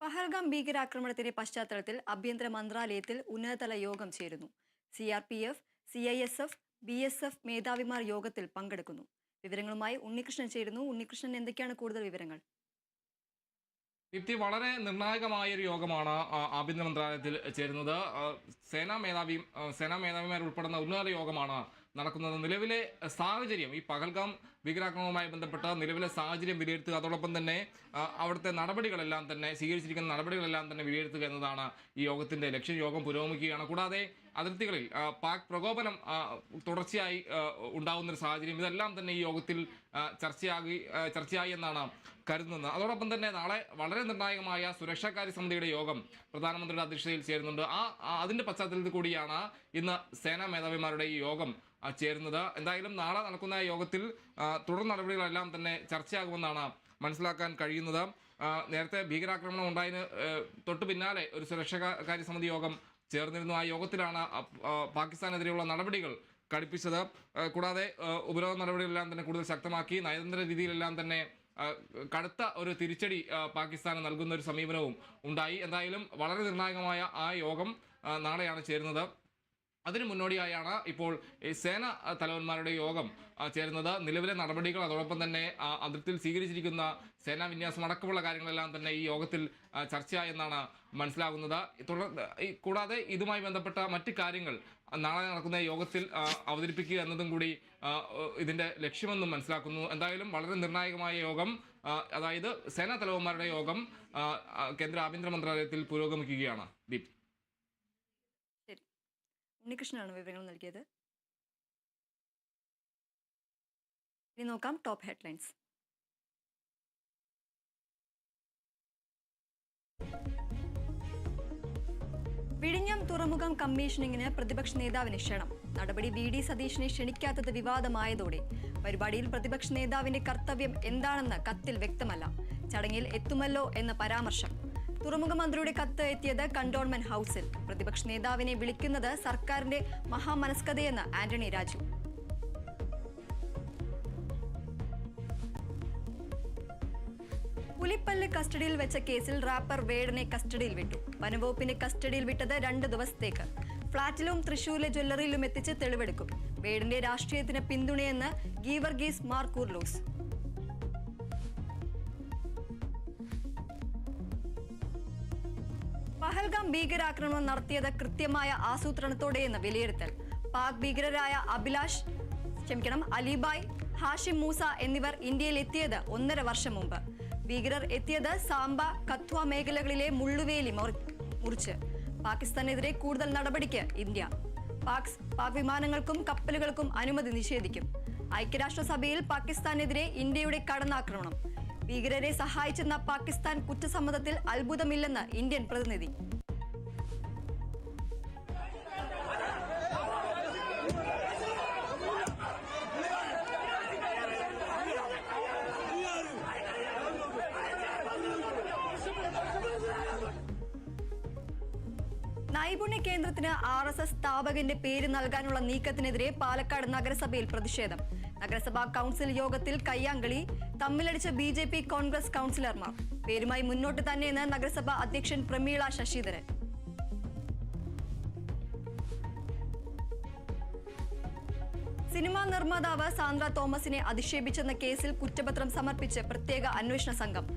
പഹൽഗാം ഭീകരാക്രമണത്തിന്റെ പശ്ചാത്തലത്തിൽ ആഭ്യന്തര മന്ത്രാലയത്തിൽ ഉന്നതതല യോഗം ചേരുന്നു. CRPF, CISF, BSF മേധാവിമാർ യോഗത്തിൽ പങ്കെടുക്കുന്നു. വിവരങ്ങളുമായി ഉണ്ണികൃഷ്ണൻ ചേരുന്നു. ഉണ്ണികൃഷ്ണൻ, എന്തൊക്കെയാണ് കൂടുതൽ വിവരങ്ങൾ? ദീപ്തി, വളരെ നിർണായകമായ ഒരു യോഗമാണ് ആഭ്യന്തര മന്ത്രാലയത്തിൽ ചേരുന്നത്. സേനാ മേധാവിമാർ ഉൾപ്പെടുന്ന ഉന്നത യോഗമാണ് നടക്കുന്നത്. നിലവിലെ സാഹചര്യം, ഈ പഹൽഗാം ഭീകരാക്രമണവുമായി ബന്ധപ്പെട്ട നിലവിലെ സാഹചര്യം വിലയിരുത്തുക, അതോടൊപ്പം തന്നെ അവിടുത്തെ നടപടികളെല്ലാം തന്നെ സ്വീകരിച്ചിരിക്കുന്ന നടപടികളെല്ലാം തന്നെ വിലയിരുത്തുക എന്നതാണ് ഈ യോഗത്തിന്റെ ലക്ഷ്യം. യോഗം പുരോഗമിക്കുകയാണ്. കൂടാതെ അതിർത്തികളിൽ പാക് പ്രകോപനം തുടർച്ചയായി ഉണ്ടാകുന്നൊരു സാഹചര്യം, ഇതെല്ലാം തന്നെ ഈ യോഗത്തിൽ ചർച്ചയായി എന്നാണ് കരുതുന്നത്. അതോടൊപ്പം തന്നെ നാളെ വളരെ നിർണായകമായ സുരക്ഷാകാര്യ സമിതിയുടെ യോഗം പ്രധാനമന്ത്രിയുടെ അധ്യക്ഷതയിൽ ചേരുന്നുണ്ട്. അതിന്റെ പശ്ചാത്തലത്തിൽ കൂടിയാണ് ഇന്ന് സേനാ മേധാവിമാരുടെ ഈ യോഗം ചേരുന്നത്. എന്തായാലും നാളെ നടക്കുന്ന യോഗത്തിൽ തുടർ നടപടികളെല്ലാം തന്നെ ചർച്ചയാകുമെന്നാണ് മനസ്സിലാക്കാൻ കഴിയുന്നത്. നേരത്തെ ഭീകരാക്രമണം ഉണ്ടായതിന് തൊട്ടു പിന്നാലെ ഒരു സുരക്ഷാകാര്യ സമിതി യോഗം ചേർന്നിരുന്നു. ആ യോഗത്തിലാണ് പാകിസ്ഥാനെതിരെയുള്ള നടപടികൾ കടുപ്പിച്ചത്. കൂടാതെ ഉപരോധ നടപടികളെല്ലാം തന്നെ കൂടുതൽ ശക്തമാക്കി, നയതന്ത്ര രീതിയിലെല്ലാം തന്നെ കടുത്ത ഒരു തിരിച്ചടി പാകിസ്ഥാന് നൽകുന്ന ഒരു സമീപനവും ഉണ്ടായി. എന്തായാലും വളരെ നിർണായകമായ ആ യോഗം നാളെയാണ് ചേരുന്നത്. അതിനു മുന്നോടിയായാണ് ഇപ്പോൾ സേനാ തലവന്മാരുടെ യോഗം ചേരുന്നത്. നിലവിലെ നടപടികൾ, അതോടൊപ്പം തന്നെ അതിർത്തിയിൽ സ്വീകരിച്ചിരിക്കുന്ന സേനാ വിന്യാസം അടക്കമുള്ള കാര്യങ്ങളെല്ലാം തന്നെ ഈ യോഗത്തിൽ ചർച്ചയായെന്നാണ് മനസ്സിലാകുന്നത്. കൂടാതെ ഇതുമായി ബന്ധപ്പെട്ട മറ്റ് കാര്യങ്ങൾ നാളെ നടക്കുന്ന യോഗത്തിൽ അവതരിപ്പിക്കുക എന്നതും കൂടി ഇതിന്റെ ലക്ഷ്യമെന്നും മനസ്സിലാക്കുന്നു. എന്തായാലും വളരെ നിർണായകമായ യോഗം, അതായത് സേനാ തലവന്മാരുടെ യോഗം കേന്ദ്ര ആഭ്യന്തര മന്ത്രാലയത്തിൽ പുരോഗമിക്കുകയാണ്. ദീപ്, ഉണ്ണികൃഷ്ണനാണ് വിവരങ്ങൾ നൽകിയത്. ഇനി നോക്കാം ടോപ്പ് ഹെഡ്ലൈൻസ്. വിഴിഞ്ഞം തുറമുഖം കമ്മീഷനിങ്ങിന് പ്രതിപക്ഷ നേതാവിന് ക്ഷണം. നടപടി VD സതീശനെ ക്ഷണിക്കാത്തത് വിവാദമായതോടെ പരിപാടിയിൽ പ്രതിപക്ഷ നേതാവിന്റെ കർത്തവ്യം എന്താണെന്ന് കത്തിൽ വ്യക്തമല്ല. ചടങ്ങിൽ എത്തുമല്ലോ എന്ന പരാമർശം. തുറമുഖ മന്ത്രിയുടെ കത്ത് എത്തിയത് കണ്ടോൺമെന്റ് ഹൌസിൽ. പ്രതിപക്ഷ നേതാവിനെ വിളിക്കുന്നത് സർക്കാരിന്റെ മഹാമനസ്കതയെന്ന് ആന്റണി രാജു. പുലിപ്പല്ല് കസ്റ്റഡിയിൽ വെച്ച കേസിൽ റാപ്പർ വേടനെ കസ്റ്റഡിയിൽ വിട്ടു. വനംവകുപ്പിന്റെ കസ്റ്റഡിയിൽ വിട്ടത് 2 ദിവസത്തേക്ക്. ഫ്ളാറ്റിലും തൃശൂരിലെ ജ്വല്ലറിയിലും എത്തിച്ച് തെളിവെടുക്കും. വേടന്റെ രാഷ്ട്രീയത്തിന് പിന്തുണയെന്ന് ഗീവർഗീസ് മാർ കൂർലോസ്. പഹൽഗാം ഭീകരാക്രമണം നടത്തിയത് കൃത്യമായ ആസൂത്രണത്തോടെയെന്ന് വിലയിരുത്തൽ. പാക് ഭീകരരായ അലിബായ്, ഹാഷിം മൂസ എന്നിവർ ഇന്ത്യയിൽ എത്തിയത് 1.5 വർഷം മുമ്പ്. ഭീകരർ എത്തിയത് സാംബ, കത്വ മേഖലകളിലെ മുള്ളുവേലി മുറിച്ച്. പാകിസ്ഥാനെതിരെ കൂടുതൽ നടപടിക്ക് ഇന്ത്യ. പാക് വിമാനങ്ങൾക്കും കപ്പലുകൾക്കും അനുമതി നിഷേധിക്കും. ഐക്യരാഷ്ട്രസഭയിൽ പാകിസ്ഥാനെതിരെ ഇന്ത്യയുടെ കടന്നാക്രമണം. ഭീകരരെ സഹായിച്ചെന്ന പാകിസ്ഥാൻ കുറ്റസമ്മതത്തിൽ അത്ഭുതമില്ലെന്ന് ഇന്ത്യൻ പ്രതിനിധി. നൈപുണ്യ കേന്ദ്രത്തിന് RSS സ്ഥാപകന്റെ പേര് നൽകാനുള്ള നീക്കത്തിനെതിരെ പാലക്കാട് നഗരസഭയിൽ പ്രതിഷേധം. നഗരസഭാ കൗൺസിൽ യോഗത്തിൽ കയ്യാങ്കളി, തമ്മിലടിച്ച BJP കോൺഗ്രസ് കൗൺസിലർമാർ. പേരുമായി മുന്നോട്ട് തന്നെയെന്ന് നഗരസഭാ അധ്യക്ഷൻ പ്രമീള ശശിധരൻ. സിനിമാ നിർമ്മാതാവ് സാന്ദ്ര തോമസിനെ അധിക്ഷേപിച്ചെന്ന കേസിൽ കുറ്റപത്രം സമർപ്പിച്ച് പ്രത്യേക അന്വേഷണ സംഘം.